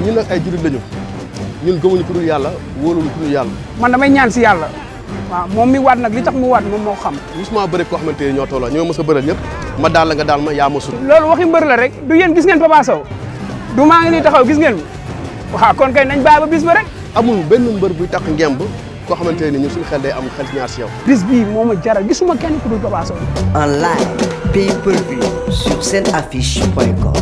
ñun nag ay jullit lañu ñun gëmuñu ku dul yàlla wóoluñu ku dul yàlla. man damay ñaan si yàlla waaw moom mi waat nag li tax mu waat moom moo xam. gisuma bëri koo xamante ne ñoo tolloo ñoo mës a bëral ñëpp ma daal la nga daal ma yaa ma sut. loolu waxi mbër la rek du yéen gis ngeen Papa Sow du maa ngi nii taxaw gis ngeen waaw kon kay nañ bàyyi ba bis ba rek. amul benn mbër buy tax ngemb koo xamante ne ñun suñu xel day am xel ñaar si yow. bis bii moo ma jaral gisuma kenn ku dul Papa Sow. En live, pay-per-view sur senaffiche.com.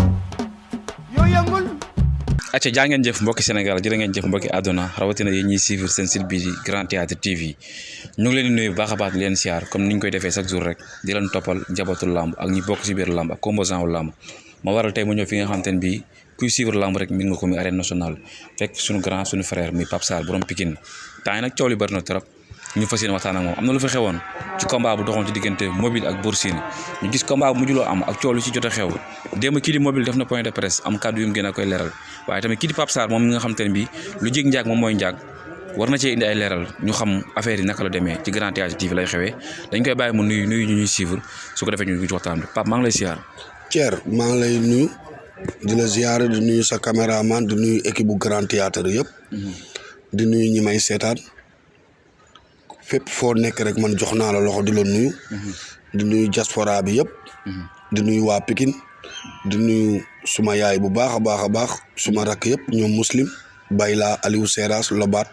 acca jaa ngeen jëf mbokki Sénégal jërë ngeen jëf mbokki àdduna rawatina yéen ñuy suivre seen site bi di Grand Théâtre TV ñu ngi leen di nuyu bu baax a baax di leen siyaar comme ni ñu koy defee chaque jour rek di leen toppal njabootu làmb ak ñi bokk si biir làmb ak composant wu làmb ma waral tey mu ñëw fi nga xamante ne bii kuy suivre làmb rek min nga ko muy arène nationale fekk suñu grand suñu frère muy Pape Sarr borom Pikine temps yi nag coow li bëri na trop ñu fas yéene waxtaan ak moom am na lu fa xewoon ci combat bu doxoon ci diggante Mobile ak Bour Sine ñu gis combat bu mujjuloo am ak coow lu ci jot a xew démb kii di Mobile def na point de presse am kàddu yu mu gën a koy leeral waaye tamit kii di Pape Sarr moom mi nga xam te ne bii lu jig njaag moom mooy njaag war na cee indi ay leeral ñu xam affaire yi naka la demee ci Grand Théâtre TV lay xewee dañ koy bàyyi mu nuyu ñu ñuy suivre su ko defee ñu ci waxtaan bi Pape maa ngi lay siyaar. Thier maa ngi lay nuyu di la ziyaare di nuyu sa caméraman di nuyu équipe bu Grand Théâtre yëpp di nuyu ñi may seetaan fépp foo nekk rek man jox naa la loxo di la nuyu di nuyu diaspora bi yëpp di nuyu waa Pikine di nuyu suma yaay bu baax a baax a baax suma rakk yëpp ñoom Muslim Bayla Aliou Seras Lobaat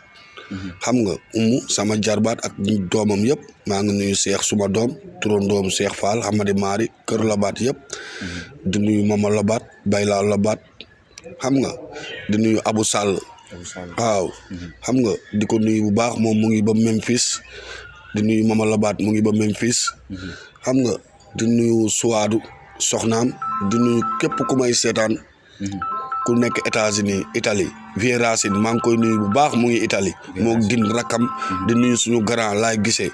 xam nga umu sama jarbaat ak doomam yëpp maa ngi nuyu Cheikh suma doom turandoom Cheikh Fall Hamadi Mari kër Lobaat yëpp di nuyu Mama Lobaat Bayla Lobaat xam nga di nuyu Abou Sall waaw xam nga di ko nuyu bu baax moom mu ngi ba Memphis di nuyu Mama Lobaat mu ngi ba Memphis xam nga di nuyu Suwaadu soxnaam di nuyu képp ku may seetaan ku nekk États-Unis Italie Vieux Racine maa ngi koy nuyu bu baax mu ngi Italie moo gin rakkam di nuyu suñu grand laay gisee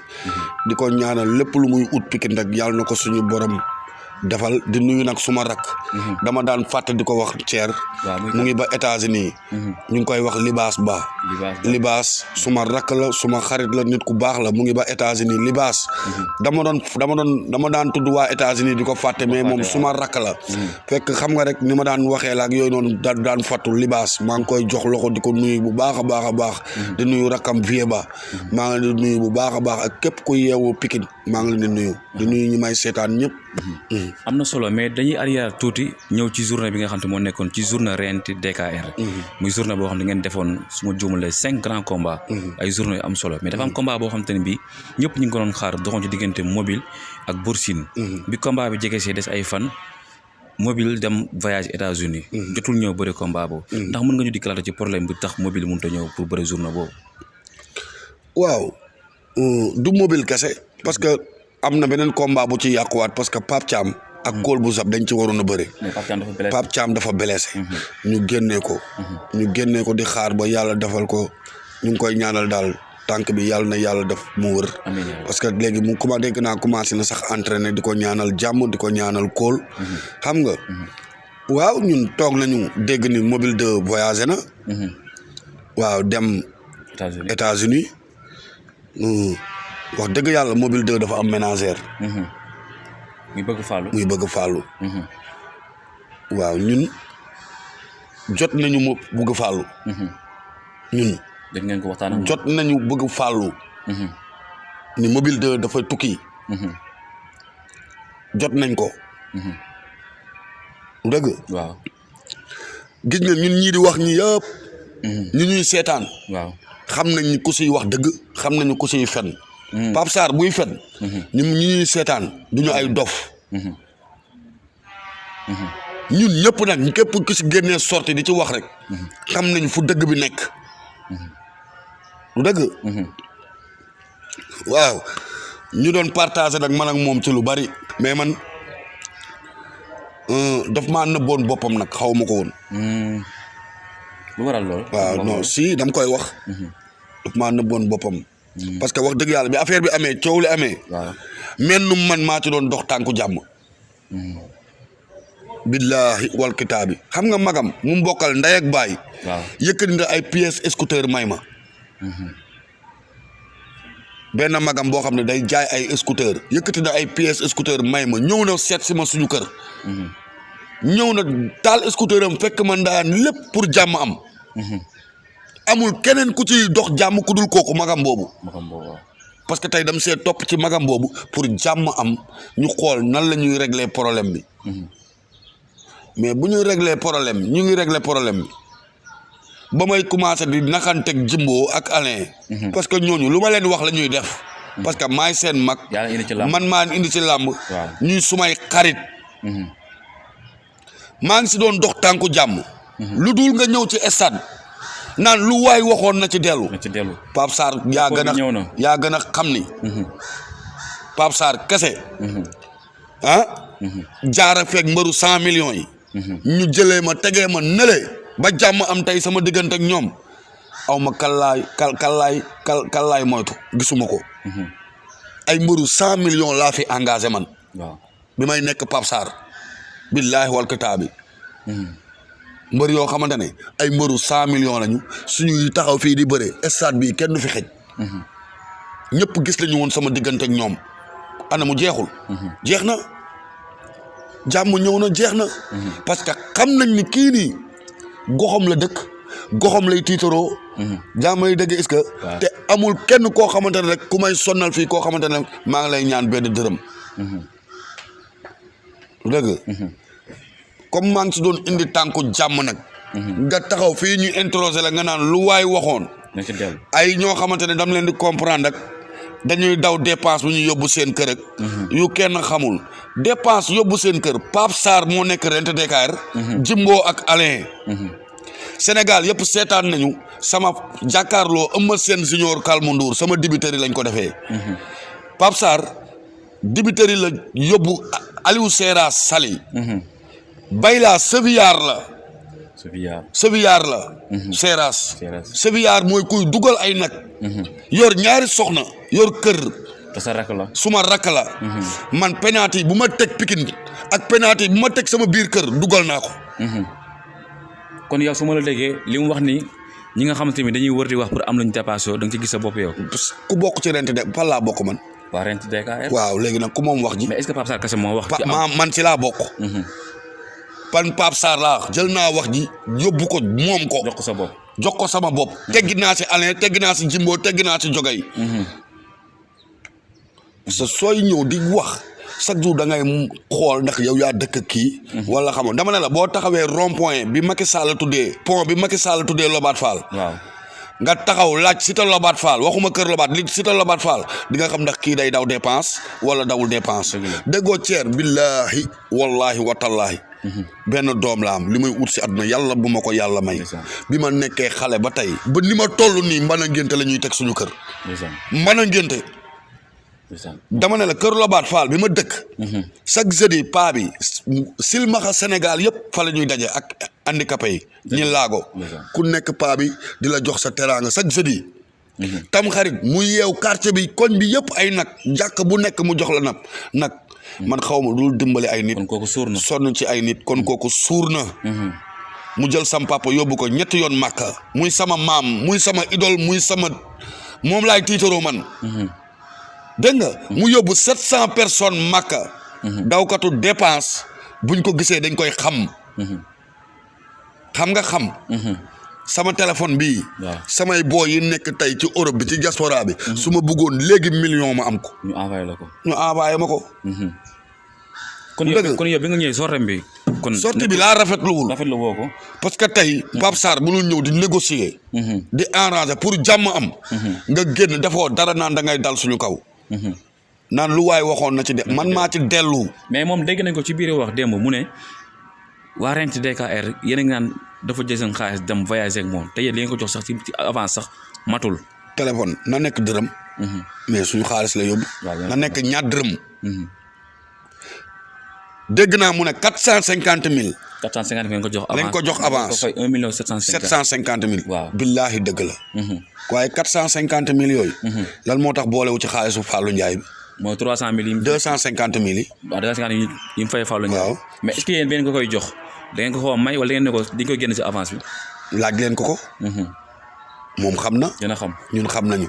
di ko ñaanal lépp lu muy ut Pikine rek yàlla na ko suñu borom defal di nuyu nag suma rakk dama daan fàtte di ko wax Thier mu ngi ba États-Unis ñu ngi koy wax libaas suma rakk la suma xarit la nit ku baax la mu ngi ba États-Unis libaas dama daan tudd waa États-Unis di ko fàtte mais moom suma rakk la fekk xam nga rek ni ma daan waxee la ak yooyu noonu daan fàttu libaas maa ngi koy jox loxo di ko nuyu bu baax a baax a baax di nuyu rakkam vie ba maa ngi di nuyu bu baax a baax ak képp ku yeewu Pikine maa ngi leen di nuyu ñi may seetaan ñëpp am na solo mais dañuy arrière tuuti ñëw ci journée bi nga xam te moo nekkoon ci journée rent DKR muy journée boo xam ne ngeen defoon su ma juumalee 5 grands combats ay journée yu am solo mais dafa am combat boo xam te ne bii ñëpp ñu ngi ko doon xaar doxoon ci diggante Mobile ak Bour Sine bi combat bi jege see des ay fan Mobile dem voyage États-Unis jotul ñëw bëri combat boobu ndax mën nga ñu dikkalaat ci problème bi tax Mobile mënut a ñëw pour bëri journée boobu waaw du Mobile kese parce que am na beneen combat bu ci yàquwaat parce que Pape Thiam ak Kool bu Zab dañ ci waroon a bëri Pape Thiam dafa blessé ñu génnee ko di xaar ba yàlla defal ko ñu ngi koy ñaanal daal tànk bi yàlla na yàlla def mu wër parce que léegi mu dégg naa commencé na sax entraîner di ko ñaanal jàmm di ko ñaanal Kool xam nga waaw ñun toog nañu dégg ni Mobile 2 voyagé na waaw dem États-Unis wax dëgg yàlla Mobile 2 dafa am ménagère muy bëgg fàllu waaw ñun jot nañu mu bëgg fàllu ñun dégg ngeen ko waxtaan jot nañu bëgg fàllu ni Mobile 2 dafa tukki jot nañ ko dëgg waaw gis nga ñun ñii di wax ñi yëpp ñu ñuy seetaan waaw xam nañ ku siy wax dëgg xam nañu ku siy fen Pape Sarr buy fen ñun ñuy seetaan duñu ay dof ñun ñëpp nag képp ku si génnee sorti di ci wax rek xam nañ fu dëgg bi nekk du dëgg waaw ñu doon partager nag man ak moom ci lu bari mais man daf maa nëbboon boppam nag xaw ma ko woon lu waral lool waaw non si dama koy wax daf maa nëbboon boppam parce que wax dëgg yàlla bi affaire bi amee coow li amee mennum man maa ci doon dox tànku jàmm billaahi wal kitaabi xam nga magam mu mbokkal ndey ak baay yëkkati na ay pièces scooter may ma benn magam boo xam ne day jaay ay scooter yëkkati na ay pièces scooter may ma ñëw na seet si ma suñu kër ñëw na taal scooter am fekk ma ndayaan lépp pour jàmm am amul keneen ku ci dox jàmm ku dul kooku magam boobu parce que tey dam see topp ci magam boobu pour jàmm am ñu xool nan la ñuy régler problème bi mais bu ñuy régler problème ñu ngi régler problème bi ba may commencé di naxanteeg Jimbo ak Alain parce que ñooñu lu ma leen wax la ñuy def parce que maay seen mag man maa indi ci làmb ñuy sumay xarit maa ngi si doon dox tànku jàmm lu dul nga ñëw ci stade naan lu waay waxoon na ci dellu Pape Sarr yaa gën a xam ni Pape Sarr kese jaara feeg mbaru 100 millions yi ñu jëlee ma tegee ma nële ba jàmm am tey sama diggante ak ñoom aw ma kallaay moytu gisuma ko ay mbaru 100 millions laa fi engagé man bi may nekk Pape Sarr billaahi wal kitaabi mbër yoo xamante ne ay mbëru 100 millions lañu suñuy taxaw fii di bëre stade bi kenn du fi xej ñëpp gis lañu woon sama diggante ak ñoom ana mu jeexul jeex na jàmm ñëw na jeex na parce que xam nañ ni kii nii goxam la dëkk goxam lay tiitaroo jàmm lay dëgg est-ce que te amul kenn koo xamante ne rek ku may sonnal fii koo xamante ne maa ngi lay ñaan benn dërëm dëgg comme maa ngi si doon indi tànku jàmm nag nga taxaw fii ñu introsé la nga naan lu waay waxoon ay ñoo xamante ne dam leen di comprendre ak dañuy daw dépense bu ñu yóbbu seen kër ak yu kenn xamul dépense yóbbu seen kër Pape Sarr moo nekk Rent Dakar Jimbo ak Alain Sénégal yëpp seetaan nañu sama jàkkaarloo Eumeu Sène Junior Kalmu Ndour sama dibiteri lañ ko defee Pape Sarr dibiteri la yóbbu Aliou Seras Sali Bayla Sevillard la Seras Sevillard mooy kuy dugal ay nag yor ñaari soxna yor kër suma rakk la man penalty bu ma teg Pikine ak penalty bu ma teg sama biir kër dugal naa ko kon yow su ma la déggee li mu wax ni ñi nga xamante ni dañuy wër di wax pour am lañu dépassé da nga ci gis sa bopp yow ku bokk ci Rent Dakar fan laa bokk man waa Rent Dakar waaw léegi nag ku moom wax ji mais est-ce que Pape Sarr kese moo wax man ci laa bokk pan Pape Sarr laa jël naa wax ji yóbbu ko moom ko jox ko sa bopp jox ko sama bopp teggi naa si Alain teggi naa si Jimbo teggi naa si Jogay parce que sooy ñëw di wax chaque jour da ngay xool ndax yow yaa dëkk kii wala xamoon dama ne la boo taxawee rond point bi Macky Sall tuddee pont bi Macky Sall tuddee Lobatt Fall waaw nga taxaw laaj Cité Lobatt Fall waxuma kër Lobatt li Cité Lobatt Fall di nga xam ndax kii day daw dépense wala dawul dépense déggoo ceer billaahi wallahi watallaahi benn doom la am li may ut si àdduna yàlla bu ma ko yàlla may bi ma nekkee xale ba tey ba ni ma toll nii mbana ngénte la ñuy teg suñu kër mbana ngénte dama ne la kër Lobatt Fall bi ma dëkk chaque jeudi paa bi silmaxa Sénégal yëpp fa la ñuy daje ak handicapé yi ñi laago ku nekk paa bi di la jox sa teraanga chaque jeudi tam xarit mu yeew quartier bi koñ bi yëpp ay nag jàkk bu nekk mu jox la nag man xaw ma dul dimbali ay nit sonn ci ay nit kon kooku suur na mu jël sam papa yóbbu ko ñetti yoon Màkka muy sama maam muy sama idole muy sama moom laay tiitaroo man dégg nga mu yóbbu 700 personnes Màkka dawkatu dépense buñ ko gisee dañ koy xam xam sama téléphone bii samay boo yi nekk tey ci Europe bi ci diaspora bi su ma bëggoon léegi million ma am ko ñu envoyé la ko kon yow bi nga ñëwee sortem bi kon sortie bi laa rafetlu woo ko parce que tey Pape Sarr mënul ñëw di négocier di arranger pour jàmm am nga génn dafoo dara naan da ngay dal suñu kaw naan lu waay waxoon na ci man maa ci dellu mais moom dégg nañ ko ci biir wax démb mu ne waa Rent Dakar yéen a ngi naan dafa jël seen xaalis dem voyager ak moom te yéen li ngeen ko jox sax ci avance sax matul téléphone na nekk dërëm mais suñu xaalis la yóbbu na nekk ñaar dërëm dégg naa mu ne 450 000 ngeen ko jox avance lañ ko jox avance ko fay 1 million 750 000 waaw billaahi dëgg la waaye 450 000 yooyu lan moo tax boolewu ci xaalisu Fallou Ndiaye bi mooy 300 000 yi 250 000 yi waaw 250 000 yi mu fay Fallou Ndiaye waaw mais est-ce que yéen benn ko koy jox da ngeen ko xaw a may wala da ngeen ne ko dañ koy génn ci avance bi laaj leen ko moom xam na dina xam ñun xam nañu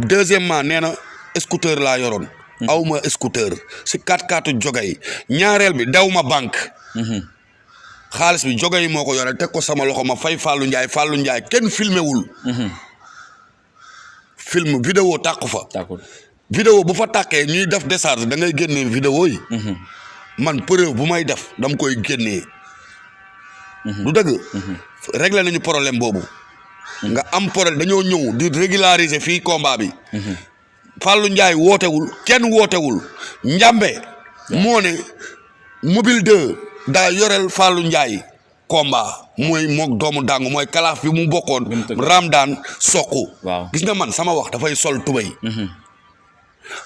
deuxièmement nee na scooter laa yoroon awma scooter si 4x4 Jogay ñaareel bi daw ma banque xaalis bi Jogay moo ko yore teg ko sama loxo ma fay Fallou Ndiaye kenn filmé wul. film vidéo tàqu fa. vidéo bu fa tàqee ñuy def décharge da ngay génnee vidéo yi. man preuve bu may def dama koy génnee. du dëgg. réglé nañu problème boobu. nga am problème dañoo ñëw di régulariser fii combat bi. Fallou Ndiaye wootewul kenn wootewul Njambe moo ne mobile 2 daa yoreel Fallou Ndiaye combat mooy mook doomu dàngu mooy kalaaf bi mu bokkoon Ramdaan Sokku. gis nga man sama wax dafay sol tubay.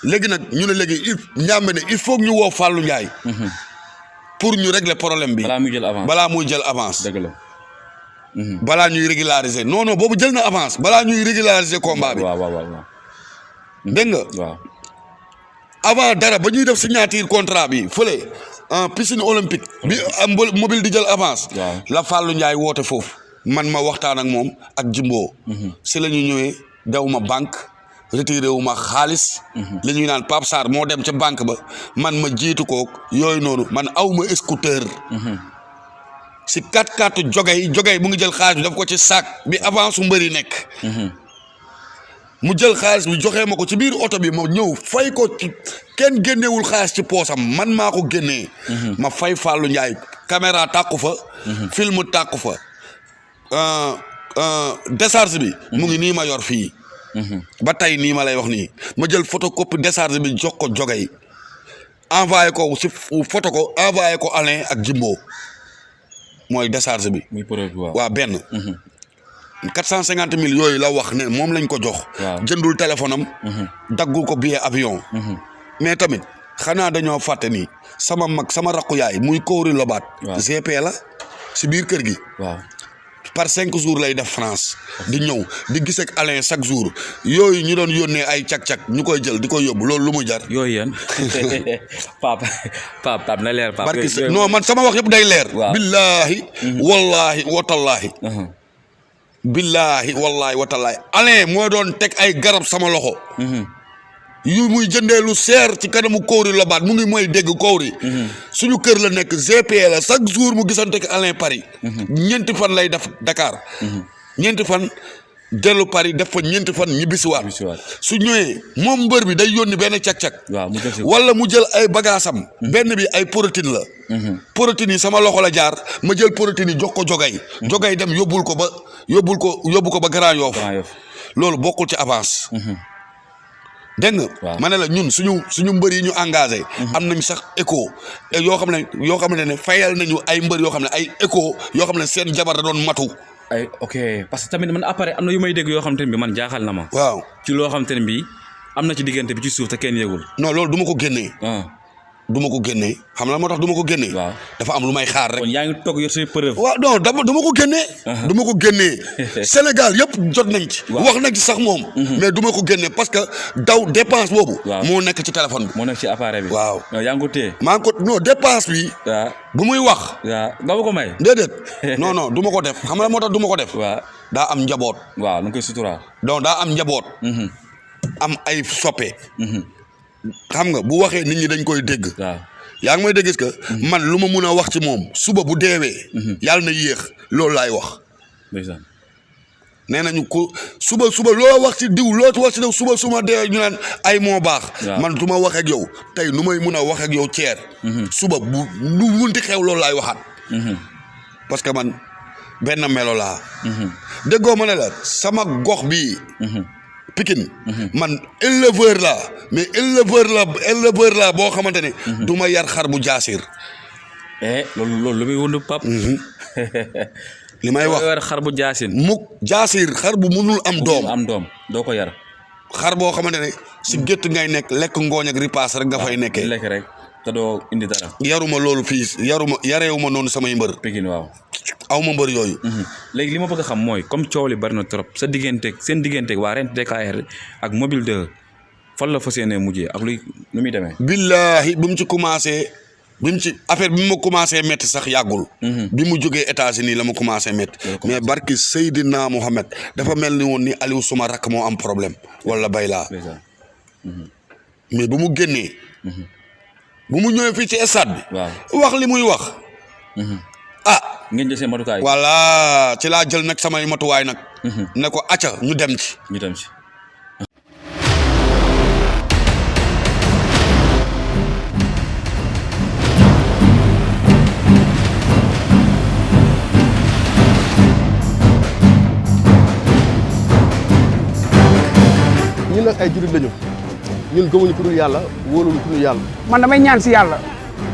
léegi nag ñu ne léegi Njambe ne il faut ñu woo Fallou Ndiaye. pour ñu régler problème bi. balaa muy jël avance. dëgg la. balaa ñuy régulariser non boobu jël na avance balaa ñuy régulariser combat bi. waaw. dégg nga. waaw. avant dara ba ñuy def signature contrat bi fële en piscine olympique. bi am mobile di jël avance. la Fallou Ndiaye woote foofu. man ma waxtaan ak moom ak Jimbo. si la ñu ñëwee daw ma banque retiré wu ma xaalis. li ñuy naan Pape Sarr moo dem ca banque ba man ma jiitu kook yooyu noonu man aw ma scooter. si 4x4 Jogay mu ngi jël xaalis bi daf ko ci sac bi avance su mbëri nekk. mu jël xaalis bi joxee ma ko ci biir oto bi ma ñëw fay ko ci kenn génnewul xaalis ci poosam man maa ko génnee. ma fay Fallou Ndiaye caméra tàkku fa. film tàkku fa. décharge bi. mu ngi nii ma yor fii. ba tey nii ma lay wax nii ma jël photocopie décharge bi jox ko Jogay envoyé ko si photo ko envoyé ko Alain ak Jimbo mooy décharge bi. muy preuve waa benn. 450 000 yooyu la wax ne moom lañ ko jox. jëndul téléphone am. daggul ko billet avion. mais tamit xanaa dañoo fàtte ni sama mag sama rakku yaay muy Kowri Lobaat. GP la si biir kër gi. par 5 jours lay def France. di ñëw di gis ak Alain chaque jour yooyu ñu doon yónnee ay cag-cag ñu koy jël di ko yóbbu loolu lu mu jar. yooyu yéen Pape na leer Pape. barki non man sama wax yëpp day leer. billaahi wallaahi watallaahi. billaahi wallaahi watallaahi Alain moo doon teg ay garab sama loxo. yu muy jëndee lu seer ci kanamu Kowri Lobaat mu ngi mooy dégg Kowri. suñu kër la nekk GP la chaque jour mu gisante ak Alain Paris. ñeenti fan lay def Dakar. ñeenti fan dellu Paris def fa ñeenti fan ñibbisiwaat. su ñëwee moom mbër bi day yónni benn cag-cag. wala mu jël ay bagaasam. benn bi ay protéine la. protéine yi sama loxo la jaar ma jël protéine yi jox ko Jogay dem yóbbu ko ba Grand Yoff. loolu bokkul ci avance. dégg nga ma ne la ñun suñu mbër yi ñu engagé. am nañ sax écho yoo xam ne fayal nañu ay mbër yoo xam ne ay écho yoo xam ne seen jabar da doon matu. ok parce que tamit man après am na yu may dégg yoo xam te ne bi man jaaxal na ma. waaw ci loo xam te ne bi am na ci diggante bi ci suuf te kenn yëgul. non loolu du ma ko génnee. du ma ko génnee xam la moo tax du ma ko génnee. dafa am lu may xaar rek. kon yaa ngi toog yor say preuve. waaw non du ma ko génnee. du ma ko génnee. Sénégal yëpp jot nañ ci. wax nañ ci sax moom. mais du ma ko génnee parce que daw dépense boobu. moo nekk ci téléphone bi. moo nekk ci appareil bi. waaw yaa ngi ko téye. maa ngi ko non dépense bi. bu muy wax. nga ma ko may. déedéet non du ma ko def xam la moo tax du ma ko def. daa am njaboot. waaw na nga koy sutura. donc daa am njaboot. am ay soppe. xam nga bu waxee nit ñi dañ koy dégg. yaa ngi may dégg que man lu ma mun a wax ci moom suba bu deewee. yàlla na yéex loolu laay wax. nee nañu ko suba loo wax ci diw loo wax ci diw suba suma deewee ñu naan ay moo baax. man du ma wax ak yow tey nu may mun a wax ak yow ceer. suba bu lu munti xew loolu laay waxaat. parce que man benn melo laa. déggoo ma ne la sama gox bii. Pikine man éleveur la mais éleveur la boo xamante ne du ma yar xar bu jaasir. loolu lu muy wund pap li may wax yar xar bu jaasir jaasir xar bu munul am doom doo ko yar. xar boo xamante ne si gétt ngay nekk lekk ngooñ ak ripaas rek nga fay nekkee. lekk rek te doo indi dara. yaruma loolu fii yareewuma noonu samay mbër. Pikine waaw. aw ma mbër yooyu. léegi li ma bëgg a xam mooy comme coow li bari na trop seen digganteeg waa Rent DKR ak Mobile 2 fan la fas yéenee mujjee ak luy nu muy demee. billaahi bi mu ci affaire bi mu ma commencé métti sax yàggul. bi mu jógee États-Unis la ma commencé métti. mais barki Seydina Mohamed dafa mel ni woon ni Aliou suma rakk moo am problème wala Bayla. mais bu mu génnee. bu mu ñëwee fii ci stade bi. wax li muy wax. ngeen jël seen matukaay. voilà ci laa jël nag samay matuwaay nag. ne ko acca ñu dem ci. ñu dem ci. ñun nag ay jullit lañu ñun gëmuñu ku dul yàlla wóoluñu ku dul yàlla. man damay ñaan si yàlla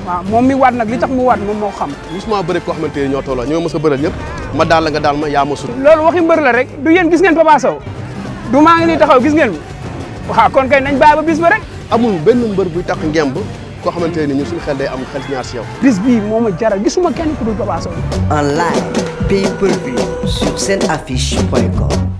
waaw moom mi waat nag li tax mu waat moom moo xam. musuma bëre koo xamante ne ñoo tolloo ñoo mës a bëral ñëpp ma daal la nga daal ma yaa ma sut. loolu waxi mbër la rek du yéen gis ngeen Papa Sow du maa ngi nii taxaw gis ngeen waaw kon kay nañ bàyyi ba bis ba rek. amul benn mbër buy tax ngemb koo xamante ne ñun suñu xel day am xel ñaar si yow. bis bii moo ma jaral gisuma kenn ku dul Papa Sow. En live, pay-per-view sur seen affiche.com.